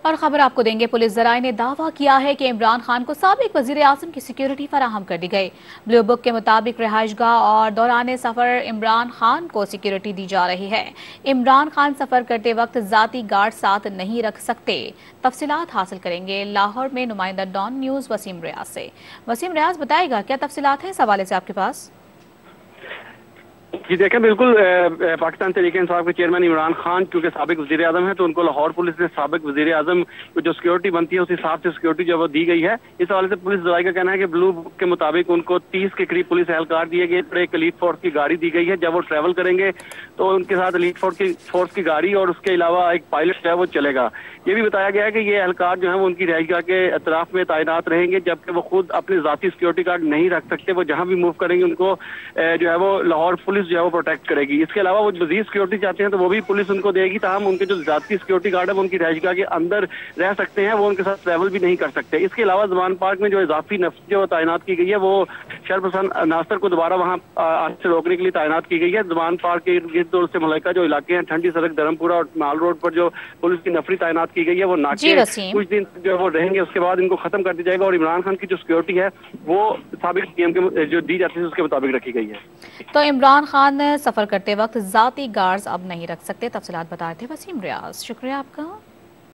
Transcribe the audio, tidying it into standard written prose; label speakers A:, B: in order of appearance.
A: اور خبر آپ کو دیں گے، پولیس ذرائع نے دعویٰ کیا ہے کہ عمران خان کو سابق وزیر اعظم کی سیکیورٹی فراہم کر دی گئی۔ بلیو بک کے مطابق رہائش گاہ اور دوران سفر عمران خان کو سیکیورٹی دی جا رہی ہے۔ عمران خان سفر کرتے وقت ذاتی گارڈ ساتھ نہیں رکھ سکتے۔ تفصیلات حاصل کریں گے لاہور میں نمائندہ ڈان نیوز وسیم ریاض سے۔ وسیم ریاض بتائے گا کیا تفصیلات ہیں اس حوالے سے آپ کے پاس؟
B: جی دیکھیں، بالکل پاکستان تحریک انصاف کے چیئرمین عمران خان چونکہ سابق وزیر اعظم ہیں تو ان کو لاہور پولیس نے سابق وزیر اعظم کو جو سیکیورٹی بنتی ہے اس حساب سے سیکیورٹی جو وہ دی گئی ہے۔ اس حوالے سے پولیس ذرائع کا کہنا ہے کہ بلو بک کے مطابق ان کو 30 کے قریب پولیس اہلکار دیے گئے، ایک ایلیٹ فورس کی گاڑی دی گئی ہے۔ جب وہ ٹریول کریں گے تو ان کے ساتھ ایلیٹ فورس کی گاڑی اور اس کے علاوہ ایک پائلٹ جو ہے وہ چلے گا۔ یہ بھی بتایا گیا ہے کہ یہ اہلکار جو ہیں وہ ان کی رہائش گاہ کے اطراف میں تعینات رہیں گے، جبکہ وہ خود اپنے ذاتی سیکیورٹی گارڈ نہیں رکھ سکتے۔ وہ جہاں بھی موو کریں گے ان کو جو ہے وہ لاہور پولیس جو ہے وہ پروٹیکٹ کرے گی۔ اس کے علاوہ وہ مزید سیکیورٹی چاہتے ہیں تو وہ بھی پولیس ان کو دے گی، تاہم ان کے جو ذاتی سیکیورٹی گارڈ ہے وہ ان کی رہائش گاہ کے اندر رہ سکتے ہیں، وہ ان کے ساتھ ٹریول بھی نہیں کر سکتے۔ اس کے علاوہ زمان پارک میں جو اضافی نفس جو تعینات کی گئی ہے وہ شرپسند عناصر کو دوبارہ وہاں آنے سے روکنے کے لیے تعینات کی گئی ہے۔ زمان پارک کے گرد اور اس سے ملکہ جو علاقے ہیں، ٹھنڈی سڑک، دھرمپورہ اور مال روڈ پر جو پولیس کی نفری تعینات کی گئی ہے وہ ناکے کچھ دن جو وہ رہیں گے، اس کے بعد ان کو ختم کر دیا جائے گا اور عمران خان کی جو سیکیورٹی ہے وہ سابق پی ایم کے جو دی جاتی ہے اس کے مطابق رکھی گئی ہے۔
A: تو عمران خان سفر کرتے وقت ذاتی گارڈز اب نہیں رکھ سکتے۔ تفصیلات بتا رہے تھے وسیم ریاض، شکریہ آپ کا۔